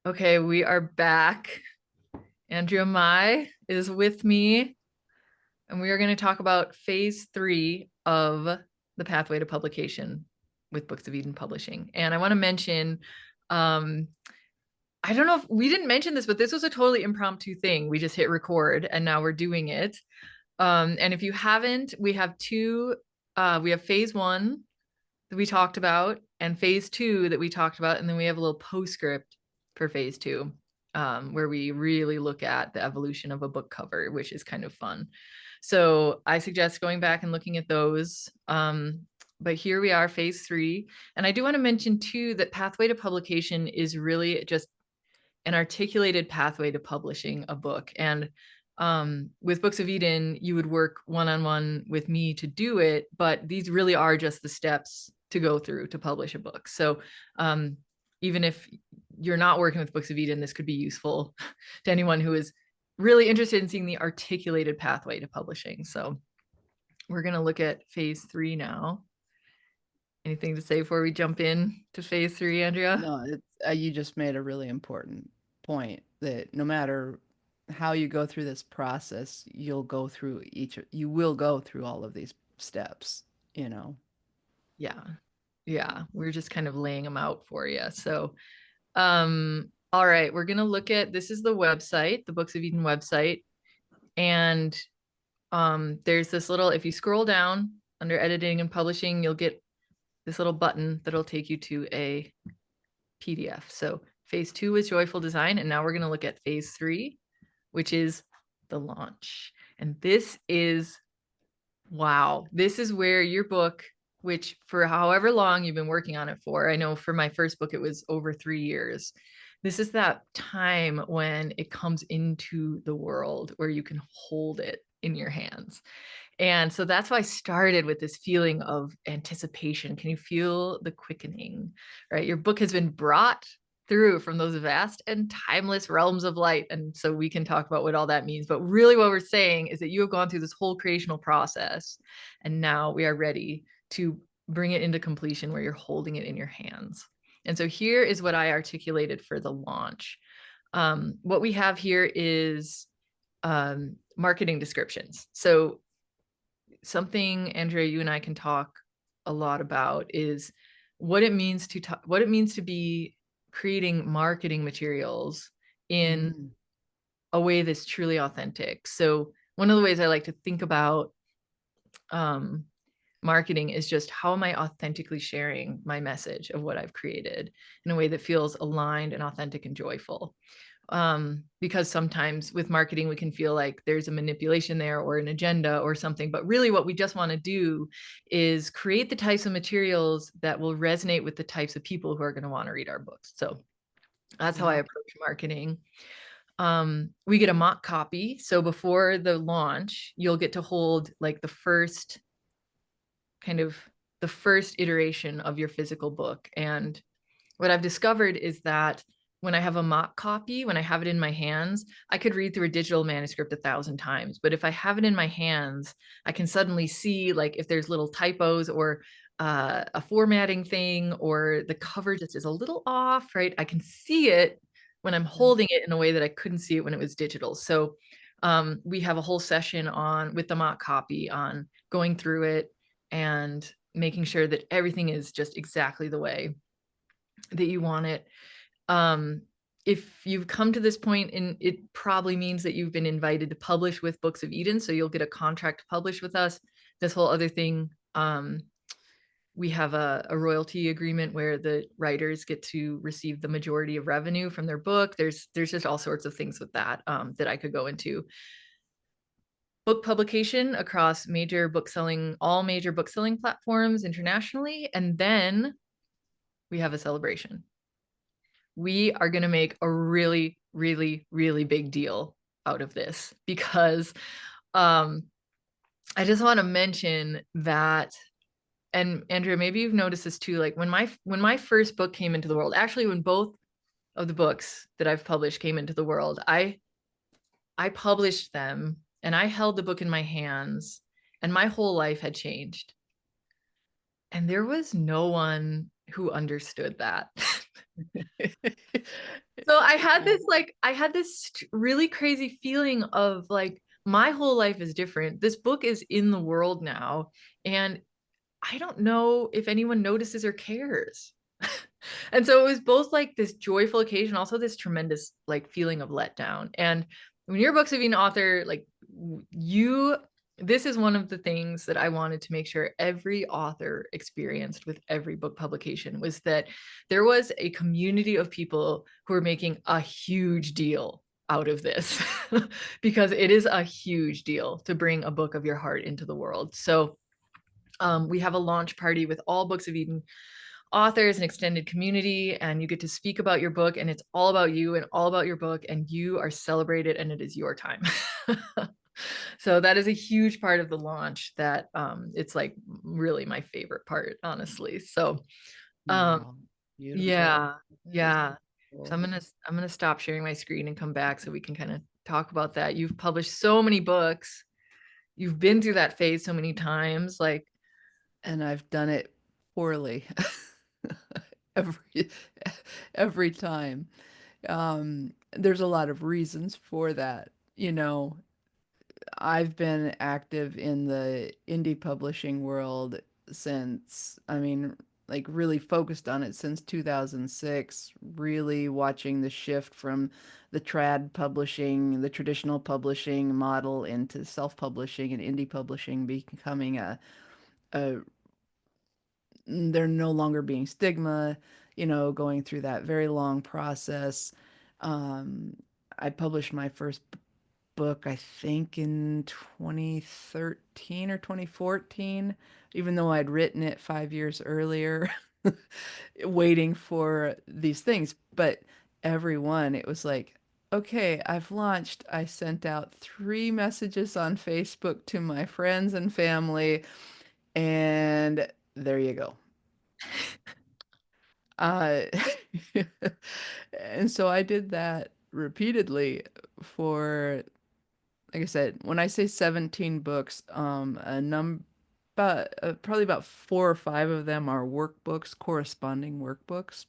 Okay, we are back. Andrea Mai is with me, and we are going to talk about phase 3 of the pathway to publication with Books of Eden Publishing. And I want to mention, um, I don't know if we didn't mention this, but this was a totally impromptu thing. We just hit record and now we're doing it. And if you haven't, we have we have phase 1 that we talked about and phase 2 that we talked about. And then we have a little postscript for phase 2, where we really look at the evolution of a book cover, which is kind of fun. So I suggest going back and looking at those. But here we are, phase 3. And I do want to mention too that pathway to publication is really just an articulated pathway to publishing a book. And with Books of Eden, you would work one-on-one with me to do it, but these really are just the steps to go through to publish a book. So even if you're not working with Books of Eden, this could be useful to anyone who is really interested in seeing the articulated pathway to publishing. So we're going to look at phase 3 now. Anything to say before we jump in to phase 3, Andrea? No, you just made a really important point that no matter how you go through this process, you will go through all of these steps, you know. Yeah. Yeah. We're just kind of laying them out for you. So, all right, we're going to look at, this is the website, the Books of Eden website. And there's this little, if you scroll down under editing and publishing, you'll get this little button that'll take you to a PDF. So phase 2 is joyful design. And now we're going to look at phase 3, which is the launch. And this is, wow, this is where your book, which for however long you've been working on it for, I know for my first book, it was over 3 years. This is that time when it comes into the world where you can hold it in your hands. And so that's why I started with this feeling of anticipation. Can you feel the quickening, right? Your book has been brought through from those vast and timeless realms of light. And so we can talk about what all that means. But really, what we're saying is that you have gone through this whole creational process, and now we are ready to bring it into completion where you're holding it in your hands. And so here is what I articulated for the launch. What we have here is marketing descriptions. So something, Andrea, you and I can talk a lot about is what it means to be creating marketing materials in Mm. a way that's truly authentic. So one of the ways I like to think about marketing is just how am I authentically sharing my message of what I've created in a way that feels aligned and authentic and joyful. Because sometimes with marketing, we can feel like there's a manipulation there or an agenda or something. But really, what we just want to do is create the types of materials that will resonate with the types of people who are going to want to read our books. So that's how I Yeah. approach marketing. We get a mock copy. So before the launch, you'll get to hold like kind of the first iteration of your physical book. And what I've discovered is that when I have a mock copy, when I have it in my hands, I could read through a digital manuscript 1,000 times. But if I have it in my hands, I can suddenly see like if there's little typos or a formatting thing or the cover just is a little off, right? I can see it when I'm Yeah. holding it in a way that I couldn't see it when it was digital. So we have a whole session on with the mock copy on going through it and making sure that everything is just exactly the way that you want it. Um, if you've come to this point, and it probably means that you've been invited to publish with Books of Eden, so you'll get a contract to publish with us. This whole other thing, we have a royalty agreement where the writers get to receive the majority of revenue from their book. There's just all sorts of things with that that I could go into. Book publication across all major book selling platforms internationally, and then we have a celebration. We are going to make a really, really, really big deal out of this because um, I just want to mention that, and Andrea, maybe you've noticed this too. Like when my first book came into the world, actually, when both of the books that I've published came into the world, I published them and I held the book in my hands, and my whole life had changed. And there was no one who understood that. So I had this really crazy feeling of like my whole life is different. This book is in the world now, and I don't know if anyone notices or cares. And so it was both like this joyful occasion, also this tremendous like feeling of letdown. And when you're a books of an author, like you, this is one of the things that I wanted to make sure every author experienced with every book publication was that there was a community of people who are making a huge deal out of this because it is a huge deal to bring a book of your heart into the world. So we have a launch party with all Books of Eden authors and extended community, and you get to speak about your book, and it's all about you and all about your book, and you are celebrated, and it is your time. So that is a huge part of the launch that it's like really my favorite part, honestly. So um, Oh, beautiful. yeah, That is yeah. So beautiful. I'm gonna stop sharing my screen and come back so we can kind of talk about that. You've published so many books. You've been through that phase so many times. Like, And I've done it poorly every every time. There's a lot of reasons for that. You know, I've been active in the indie publishing world since, I mean, like really focused on it since 2006, really watching the shift from the trad publishing, the traditional publishing model into self-publishing and indie publishing becoming a they're no longer being stigma, you know, going through that very long process. Um, I published my first book, I think, in 2013 or 2014, even though I'd written it 5 years earlier, waiting for these things. But every one, it was like, okay, I've launched. I sent out 3 messages on Facebook to my friends and family, and there you go. Uh, and so I did that repeatedly for, like I said, when I say 17 books, but probably about 4 or 5 of them are workbooks, corresponding workbooks.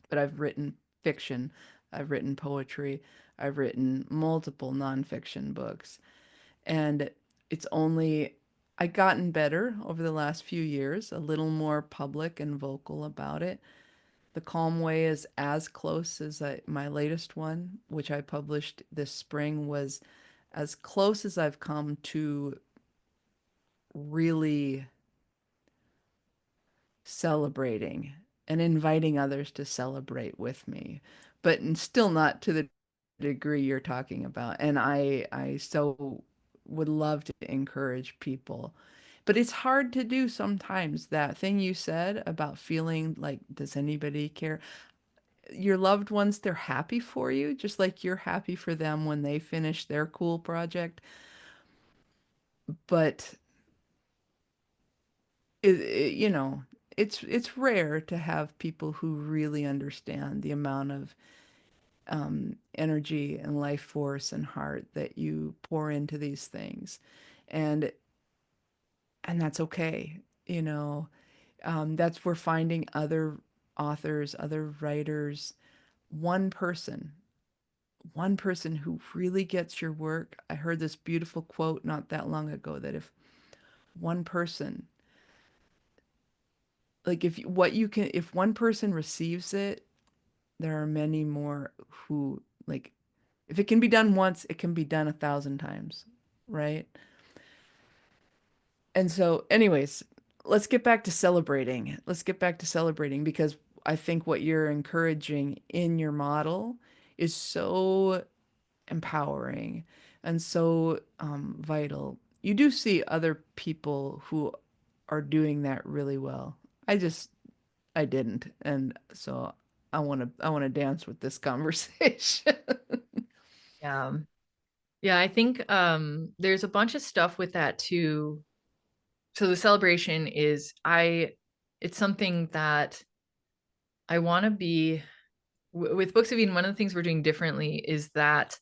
But I've written fiction, I've written poetry, I've written multiple nonfiction books, and it's only I gotten better over the last few years, a little more public and vocal about it. The Calm Way is as close as my latest one, which I published this spring, was as close as I've come to really celebrating and inviting others to celebrate with me, but still not to the degree you're talking about. And I so would love to encourage people. But it's hard to do sometimes. That thing you said about feeling like, does anybody care? Your loved ones, they're happy for you, just like you're happy for them when they finish their cool project. But you know, it's rare to have people who really understand the amount of energy and life force and heart that you pour into these things, and and that's okay. You know, that's where finding other authors, other writers, one person one person who really gets your work. I heard this beautiful quote not that long ago that if one person, like if one person receives it, there are many more who, like, if it can be done once, it can be done 1,000 times, right? And so, anyways, let's get back to celebrating. Let's get back to celebrating because I think what you're encouraging in your model is so empowering and so vital. You do see other people who are doing that really well. I didn't, and so I want to dance with this conversation. yeah. Yeah, I think there's a bunch of stuff with that too. So the celebration is it's something that I want to be with Books of Eden. One of the things we're doing differently is that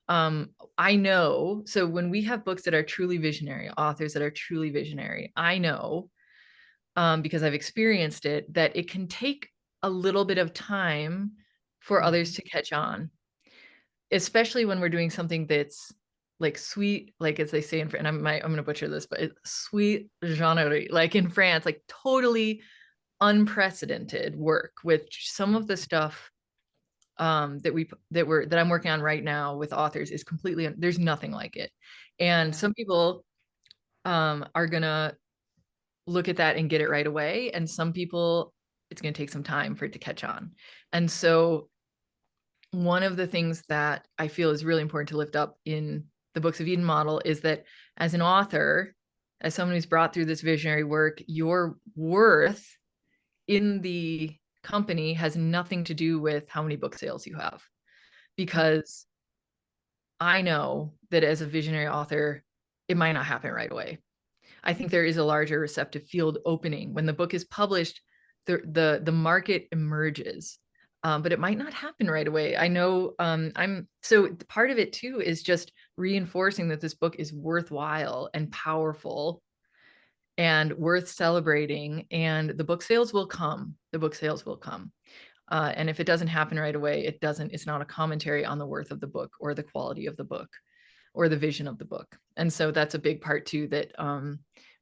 I know, so when we have books that are truly visionary, authors that are truly visionary, I know because I've experienced it, that it can take a little bit of time for others to catch on, especially when we're doing something that's like sweet, like as they say in France, and I'm going to butcher this, but it's sweet genre, like in France, like totally unprecedented work with some of the stuff that I'm working on right now with authors is completely, there's nothing like it. And Yeah. some people are gonna look at that and get it right away, and some people it's gonna take some time for it to catch on. And so one of the things that I feel is really important to lift up in the Books of Eden model is that as an author, as someone who's brought through this visionary work, your worth in the company has nothing to do with how many book sales you have. Because I know that as a visionary author, it might not happen right away. I think there is a larger receptive field opening when the book is published. The market emerges, but it might not happen right away. I know. I'm so part of it too is just reinforcing that this book is worthwhile and powerful and worth celebrating. And the book sales will come. The book sales will come. And if it doesn't happen right away, it doesn't. It's not a commentary on the worth of the book or the quality of the book or the vision of the book. And so that's a big part too, that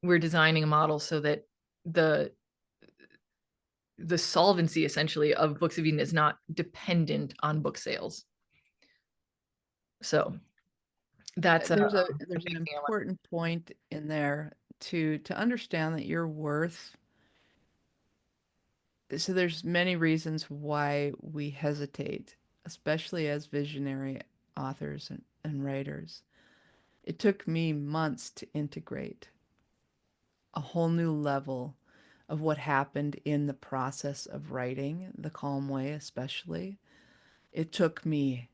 we're designing a model so that the solvency essentially of Books of Eden is not dependent on book sales. So that's There's a an big thing I want. important point in there to understand that your worth. So there's many reasons why we hesitate, especially as visionary authors and writers. It took me months to integrate a whole new level of what happened in the process of writing, the calm way especially. It took me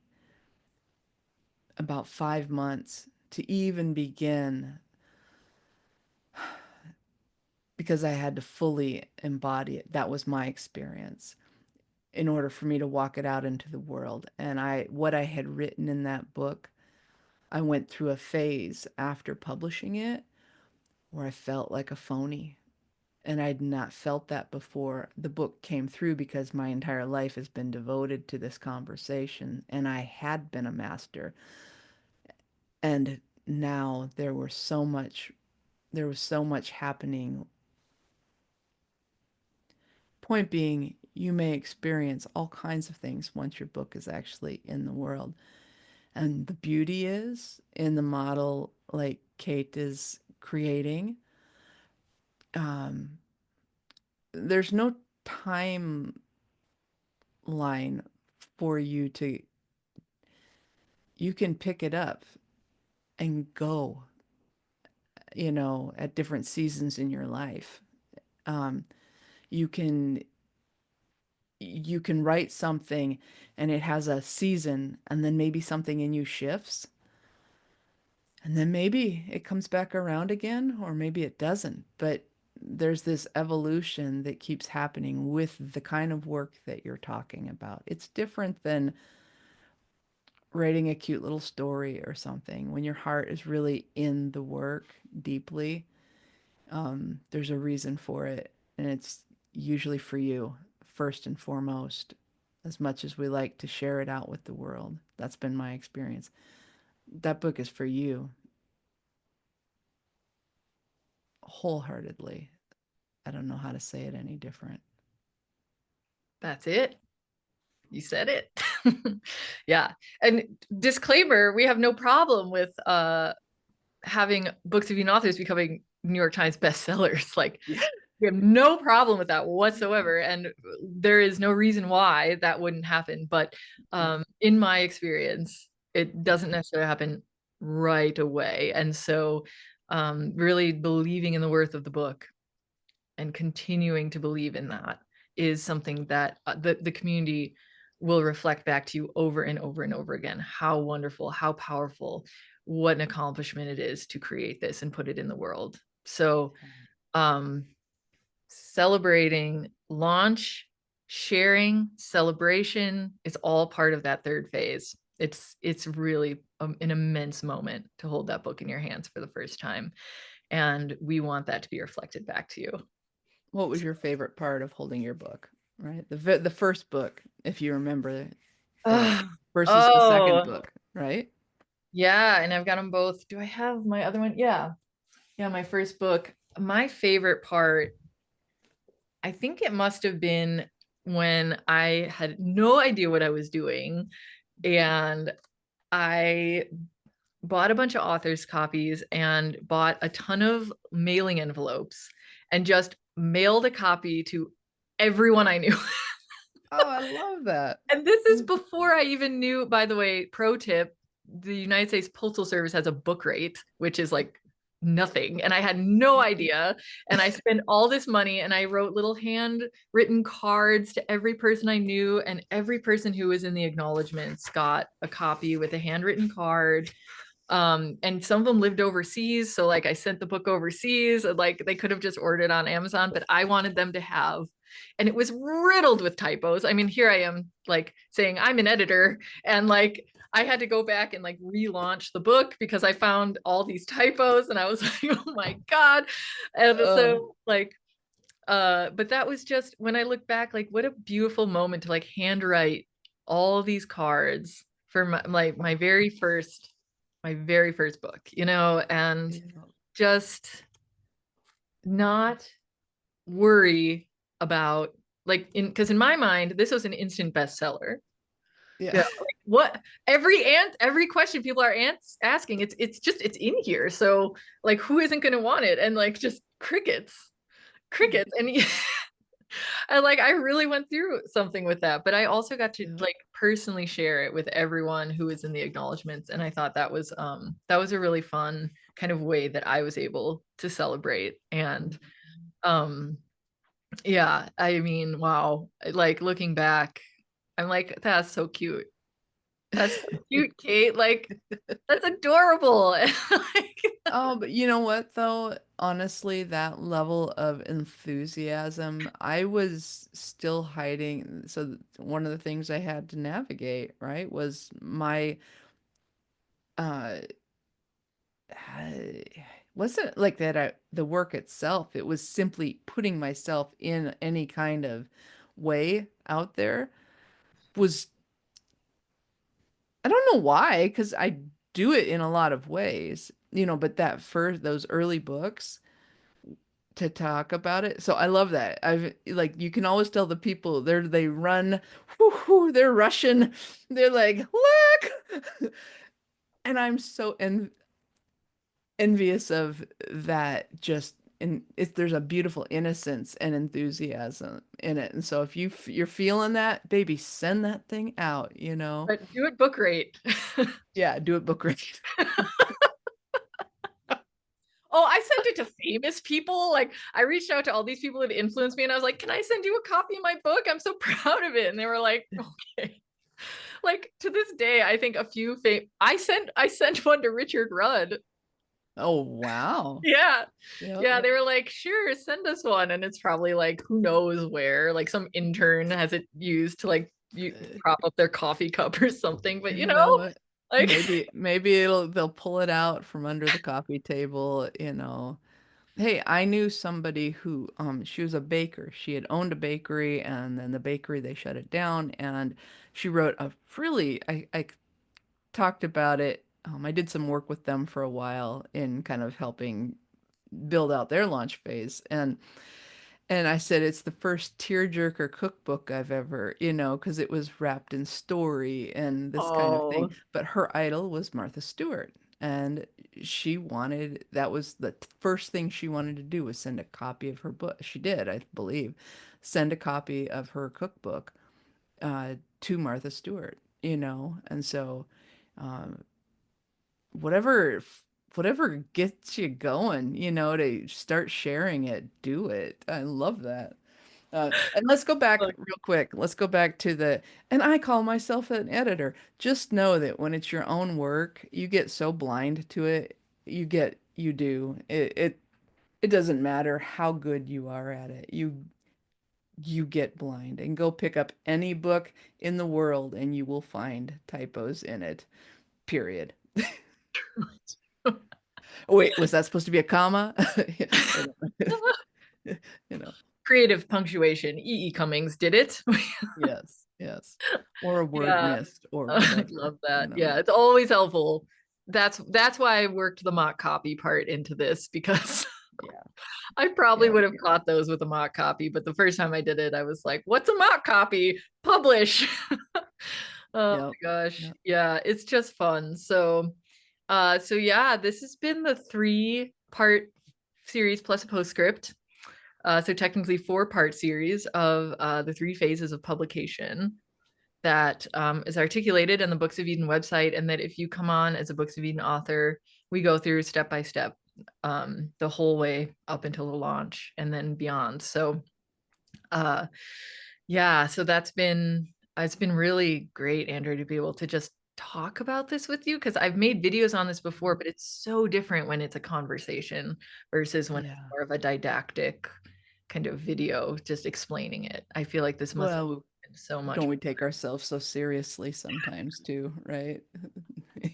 about 5 months to even begin because I had to fully embody it. That was my experience in order for me to walk it out into the world. And what I had written in that book, I went through a phase after publishing it where I felt like a phony. And I'd not felt that before the book came through because my entire life has been devoted to this conversation and I had been a master. And now there was so much happening. Point being, you may experience all kinds of things once your book is actually in the world. And the beauty is in the model like Kate is creating, um, there's no timeline for you to, you can pick it up and go, at different seasons in your life. Um, you can you can write something and it has a season and then maybe something in you shifts and then maybe it comes back around again or maybe it doesn't, but there's this evolution that keeps happening with the kind of work that you're talking about. It's different than writing a cute little story or something. When your heart is really in the work deeply, there's a reason for it, and it's usually for you first and foremost, as much as we like to share it out with the world. That's been my experience. That book is for you wholeheartedly. I don't know how to say it any different. That's it. You said it. Yeah. And disclaimer, we have no problem with having Books of Eden authors becoming New York Times bestsellers. Like Yeah. we have no problem with that whatsoever. And there is no reason why that wouldn't happen. But in my experience, it doesn't necessarily happen right away. And so really believing in the worth of the book and continuing to believe in that is something that the community will reflect back to you over and over and over again. How wonderful, how powerful, what an accomplishment it is to create this and put it in the world. So celebrating launch, sharing, celebration is all part of that third phase. It's really an immense moment to hold that book in your hands for the first time, and we want that to be reflected back to you. What was your favorite part of holding your book? Right, the first book if you remember that, Oh, versus the second oh, book, right? yeah. And I've got them both. Do I have my other one? Yeah. Yeah. My first book. My favorite part, I think it must have been when I had no idea what I was doing. And I bought a bunch of authors' copies and bought a ton of mailing envelopes and just mailed a copy to everyone I knew. Oh, I love that. And this is before I even knew, by the way, pro tip, the United States Postal Service has a book rate, which is like nothing. And I had no idea. And I spent all this money and I wrote little handwritten cards to every person I knew. And every person who was in the acknowledgments got a copy with a handwritten card. And some of them lived overseas, so like I sent the book overseas, and like they could have just ordered it on Amazon, but I wanted them to have, and it was riddled with typos. I mean, here I am like saying I'm an editor, and like I had to go back and like relaunch the book because I found all these typos and I was like, oh my god. And Oh, so like but that was just, when I look back, like what a beautiful moment to like handwrite all these cards for my very first book, you know, and yeah. just not worry about, like, in because in my mind this was an instant bestseller. Yeah. Yeah, like what, every question people are asking, it's in here, so like who isn't going to want it, and like just crickets and I really went through something with that, but I also got to Yeah. like personally share it with everyone who was in the acknowledgments, and I thought that was a really fun kind of way that I was able to celebrate. And um yeah, I mean, wow, like looking back, I'm like, that's so cute. That's so cute, Kate. Like that's adorable. Like, Oh, but you know what though? Honestly, that level of enthusiasm, I was still hiding. So one of the things I had to navigate, right, was my uh wasn't like that the work itself. It was simply putting myself in any kind of way out there was I don't know why, because I do it in a lot of ways, but that first those early books to talk about it. So I love that. I've like you can always tell the people they run, whoo, they're Russian. They're like, look. And I'm so envious of that just and if there's a beautiful innocence and enthusiasm in it. And so if you're feeling that, baby, send that thing out. but do it book rate. Yeah, do it book rate. Oh, I sent it to famous people. Like I reached out to all these people that influenced me and I was like, "Can I send you a copy of my book? I'm so proud of it." And they were like, "Okay." Like to this day, I think a few I sent one to Richard Rudd. Oh, wow. Yeah. Yep. Yeah, they were like, "Sure, send us one." And it's probably like who knows where, like some intern has it used to like you prop up their coffee cup or something, but You know what? like Maybe they'll pull it out from under the coffee table. Hey, I knew somebody who she was a baker. She had owned a bakery and then the bakery they shut it down and she wrote a really I talked about it. I did some work with them for a while in kind of helping build out their launch phase and I said it's the first tearjerker cookbook I've ever, because it was wrapped in story and this kind of thing. oh, But her idol was Martha Stewart. And that was the first thing she wanted to do was send a copy of her book. She did, I believe, send a copy of her cookbook to Martha Stewart. And so um, whatever whatever gets you going, to start sharing it, do it. I love that. And let's go back real quick. Let's go back to and I call myself an editor. Just know that when it's your own work, you get so blind to it. You do. It doesn't matter how good you are at it. You get blind and go pick up any book in the world and you will find typos in it. Period. Oh, wait, was that supposed to be a comma? You know. creative punctuation. E. E. Cummings did it. Yes. Yes. Or a word Yeah. missed or I whatever, love you that. know. Yeah, it's always helpful. That's why I worked the mock copy part into this because Yeah. I probably Yeah. would have caught those with a mock copy, but the first time I did it, I was like, "What's a mock copy? Publish." Oh Yep. my gosh. Yep. Yeah, it's just fun. So yeah, this has been the 3-part series plus a postscript. So technically 4-part series of the 3 phases of publication that is articulated in the Books of Eden website, and that if you come on as a Books of Eden author, we go through step by step the whole way up until the launch and then beyond. So uh, yeah, so that's been it's been really great, Andrew, to be able to just talk about this with you because I've made videos on this before, but it's so different when it's a conversation versus when it's Yeah. more of a didactic kind of video just explaining it. I feel like this must have Well, been so much. don't we take ourselves so seriously sometimes too, right?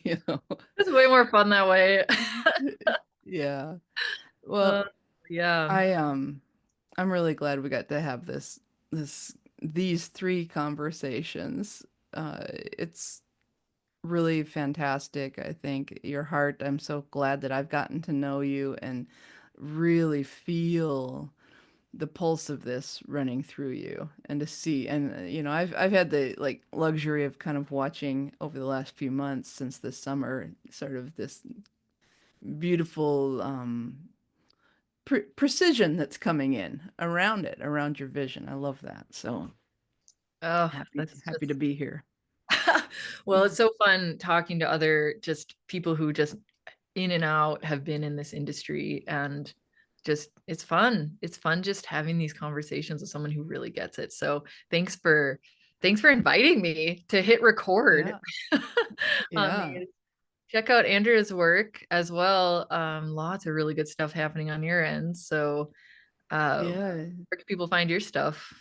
You know. It's way more fun that way. Yeah. Uh, Well, yeah. I I'm really glad we got to have these 3 conversations. It's really fantastic. I think your heart, I'm so glad that I've gotten to know you and really feel the pulse of this running through you and to see and I've had the like luxury of kind of watching over the last few months since this summer sort of this beautiful precision that's coming in around it, around your vision. I love that. So Oh, happy that's happy to just be here. well, it's so fun talking to other just people who just in and out have been in this industry and just it's fun. It's fun just having these conversations with someone who really gets it. So thanks for inviting me to hit record Yeah. on Yeah. these. Check out Andrea's work as well. Lots of really good stuff happening on your end. So Yeah. where can people find your stuff?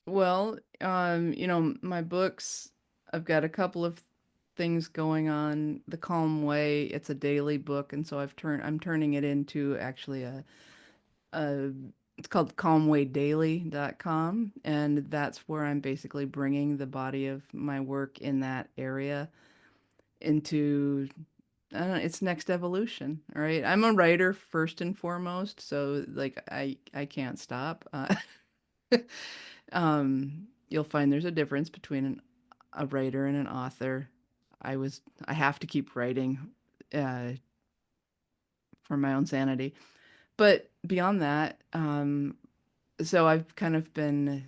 Well, my books, I've got a couple of things going on. The Calm Way, it's a daily book, and so I'm turning it into actually a it's called calmwaydaily.com, and that's where I'm basically bringing the body of my work in that area into I don't know, its next evolution. All right. I'm a writer first and foremost, so like I can't stop. You'll find there's a difference between a writer and an author. I have to keep writing uh, for my own sanity. But beyond that, so I've kind of been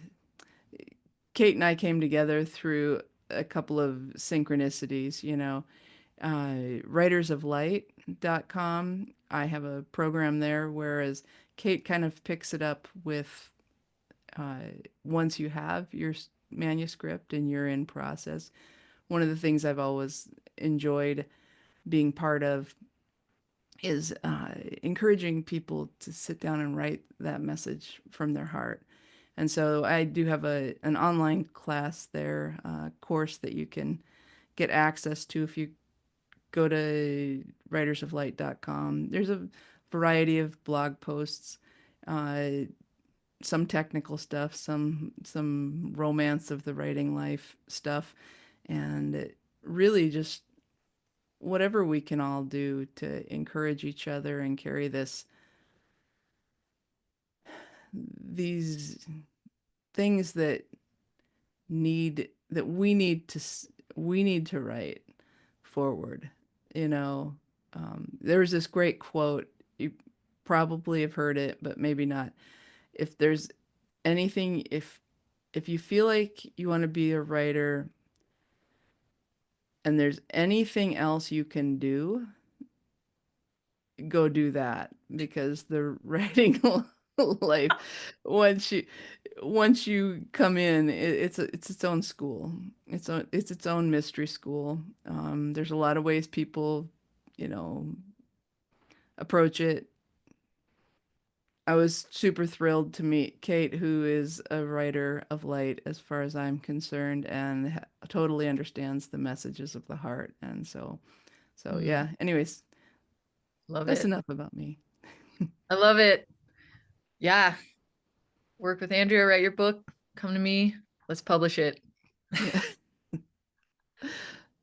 Kate and I came together through a couple of synchronicities, writersoflight.com. I have a program there, whereas Kate kind of picks it up with uh, once you have your manuscript and you're in process. One of the things I've always enjoyed being part of is encouraging people to sit down and write that message from their heart. And so I do have an online class there, course that you can get access to if you go to writersoflight.com. There's a variety of blog posts, uh, some technical stuff, some romance of the writing life stuff, and really just whatever we can all do to encourage each other and carry these things that we need to write forward. You know, there's this great quote. You probably have heard it, but maybe not. If there's anything, if you feel like you want to be a writer and there's anything else you can do, go do that because the writing life, once you once you come in, it's its own school. It's its own mystery school. There's a lot of ways people, you know, approach it. I was super thrilled to meet Kate, who is a writer of light, as far as I'm concerned, and totally understands the messages of the heart. And so Hmm, yeah. Anyways, love that's it. enough about me. I love it. Yeah. Work with Andrea, write your book, come to me, let's publish it. Yeah.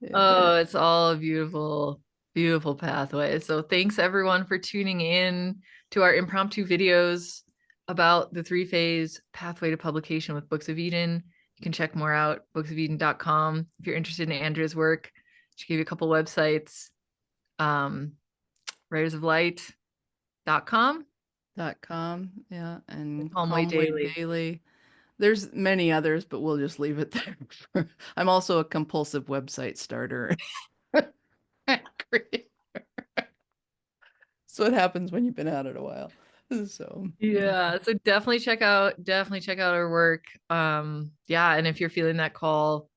Yeah. Oh, it's all a beautiful, beautiful pathway. So thanks everyone for tuning in to our impromptu videos about the three-phase pathway to publication with Books of Eden. You can check more out, booksofeden.com. If you're interested in Andrea's work, she gave you a couple websites, writersoflight.com, .com, yeah, and Calm Way Calmly Daily. Daily. There's many others, but we'll just leave it there. I'm also a compulsive website starter. So what happens when you've been at it a while. So Yeah, so definitely check out our work. Yeah, and if you're feeling that call,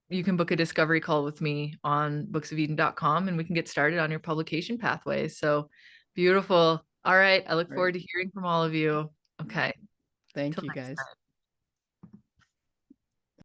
you can book a discovery call with me on booksofeden.com and we can get started on your publication pathway. So beautiful. All right. I look great. forward to hearing from all of you. Okay. Thank Till you next guys. time.